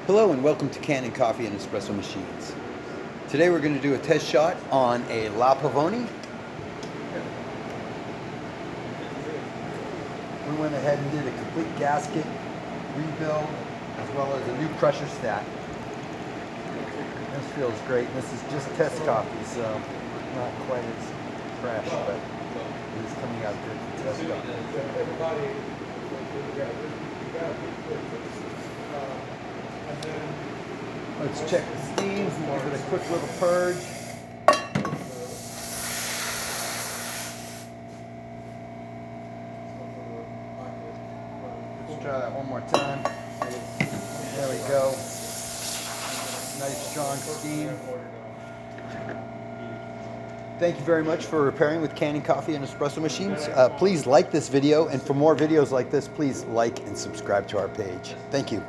Hello and welcome to Kanen Coffee and Espresso Machines. Today we're going to do a test shot on a La Pavoni. We went ahead and did a complete gasket rebuild as well as a new pressure stack. This feels great. This is just test coffee, so not quite as fresh, but it is coming out good for test coffee. Let's check the steams and give it a quick little purge. Let's try that one more time. There we go. Nice strong steam. Thank you very much for repairing with Kanen Coffee and Espresso Machines. Please like this video, and for more videos like this, please like and subscribe to our page. Thank you.